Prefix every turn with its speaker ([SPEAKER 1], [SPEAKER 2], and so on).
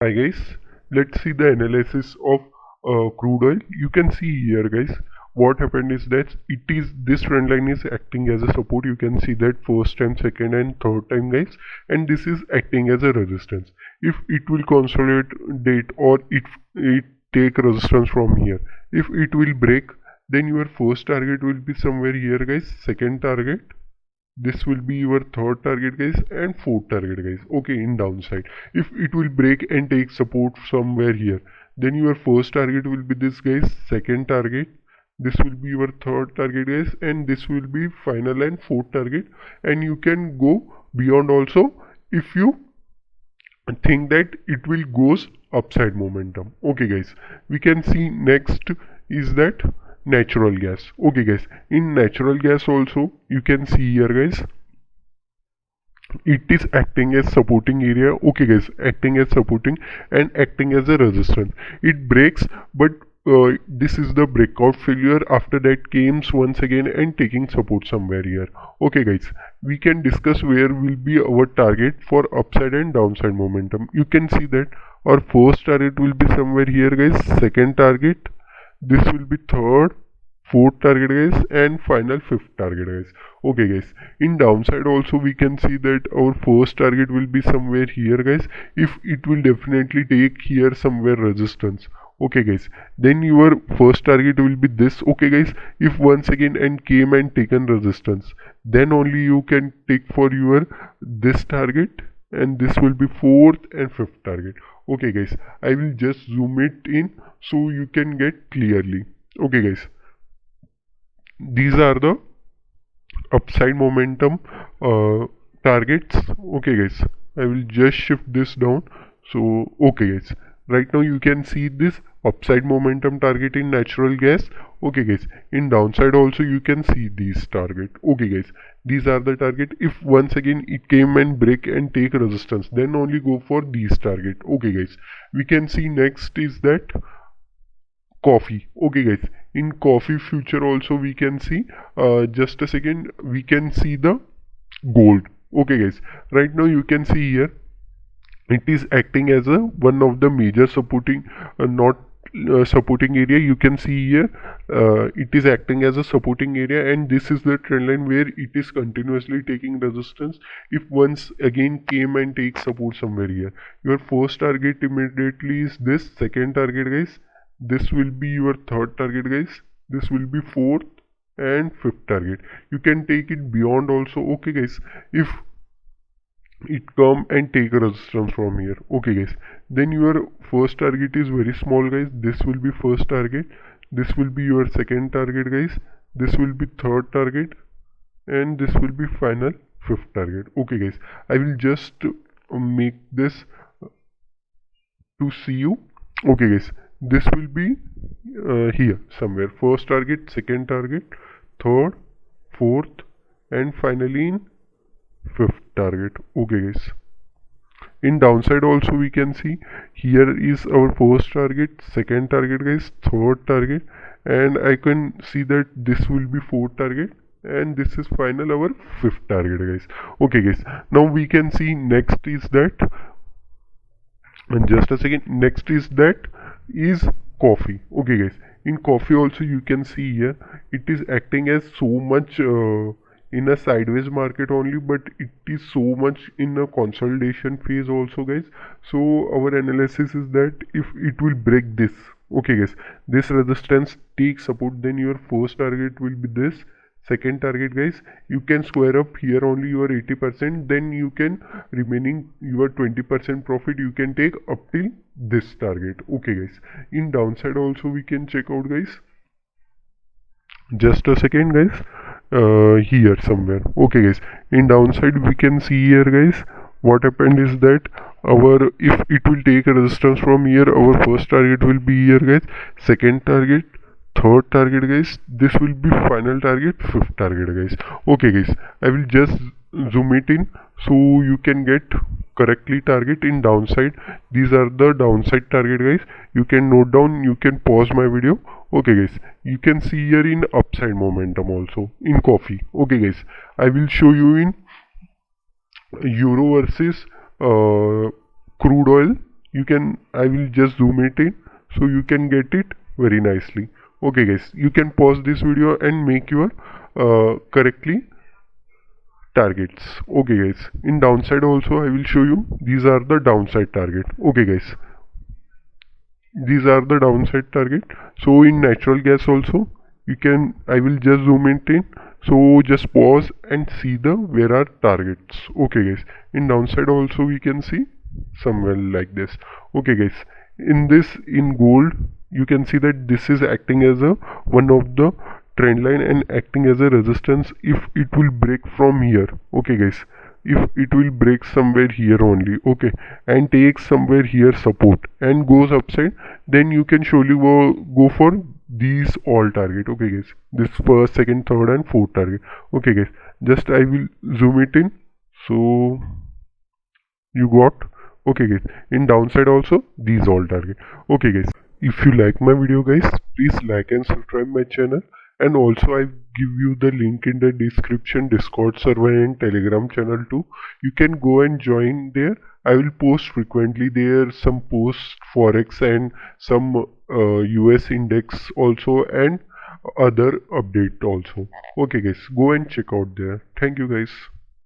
[SPEAKER 1] Hi guys, let's see the analysis of crude oil. You can see here guys, what happened is that this trend line is acting as a support. You can see that first time, second and third time guys, and this is acting as a resistance. If it will consolidate or it take resistance from here, if it will break, then your first target will be somewhere here guys, second target, this will be your third target guys, and fourth target guys. Okay, in downside, if it will break and take support somewhere here, then your first target will be this guys, second target, this will be your third target guys, and this will be final and fourth target. And you can go beyond also if you think that it will goes upside momentum. Okay guys, we can see next is that natural gas. Okay guys, in natural gas also you can see here guys, it is acting as supporting area. Okay guys, acting as supporting and acting as a resistance. It breaks, but this is the breakout failure. After that came once again and taking support somewhere here. Okay guys, we can discuss where will be our target for upside and downside momentum. You can see that our first target will be somewhere here guys, second target, this will be third, fourth target guys, and final fifth target guys. Okay guys, in downside also we can see that our first target will be somewhere here guys, if it will definitely take here somewhere resistance. Okay guys, then your first target will be this. Okay guys, if once again and came and taken resistance, then only you can take for your this target, and this will be fourth and fifth target. Okay guys, I will just zoom it in so you can get clearly. Okay guys, these are the upside momentum targets. Okay guys, I will just shift this down. So okay guys, right now you can see this upside momentum target in natural gas. Okay guys, in downside also you can see these target. Okay guys, these are the target. If once again it came and break and take resistance, then only go for these target. Okay guys, we can see next is that coffee. Okay guys, in coffee future also we can see, just a second, we can see the gold. Okay guys, right now you can see here it is acting as a one of the major supporting, not supporting area. You can see here, it is acting as a supporting area, and this is the trend line where it is continuously taking resistance. If once again came and take support somewhere here, your first target immediately is this, second target guys, this will be your third target guys, this will be fourth and fifth target. You can take it beyond also. Okay guys, if it come and take a resistance from here, okay guys, then your first target is very small guys, this will be first target, this will be your second target guys, this will be third target, and this will be final fifth target. Okay guys, I will just make this to see you. Okay guys, this will be here somewhere, first target, second target, third, fourth, and finally in fifth target. Okay guys, in downside also we can see here is our first target, second target guys, third target, and I can see that this will be fourth target, and this is final our fifth target guys. Okay guys, now we can see next is that, and just a second, next is that is coffee. Okay guys, in coffee also you can see here it is acting as so much in a sideways market only, but it is so much in a consolidation phase also guys. So our analysis is that if it will break this, okay guys, this resistance takes support, then your first target will be this, second target guys, you can square up here only your 80%, then you can remaining your 20% profit you can take up till this target. Okay guys, in downside also we can check out guys, just a second guys, here somewhere. Okay guys, in downside we can see here guys, what happened is that our, if it will take a resistance from here, our first target will be here guys, second target, third target guys, this will be final target, fifth target guys. Okay guys, I will just zoom it in so you can get correctly target in downside. These are the downside target guys, you can note down, you can pause my video. Okay guys, you can see here in upside momentum also in coffee. Okay guys, I will show you in euro versus crude oil you can, I will just zoom it in so you can get it very nicely. Okay guys, you can pause this video and make your correctly targets. Okay guys, in downside also I will show you, these are the downside target. Okay guys, these are the downside target. So in natural gas also you can, I will just zoom it in, so just pause and see the where are targets. Okay guys, in downside also we can see somewhere like this. Okay guys, in this, in gold you can see that this is acting as a one of the trend line and acting as a resistance if it will break from here. Okay guys, if it will break somewhere here only, okay, and take somewhere here support and goes upside, then you can surely go for these all target. Okay guys, this first, second, third and fourth target. Okay guys, just I will zoom it in so you got. Okay guys, in downside also these all target. Okay guys, if you like my video guys, please like and subscribe my channel, and also I give you the link in the description, Discord server and Telegram channel too. You can go and join there. I will post frequently there, some post forex and some US index also, and other update also. Okay guys, go and check out there. Thank you guys.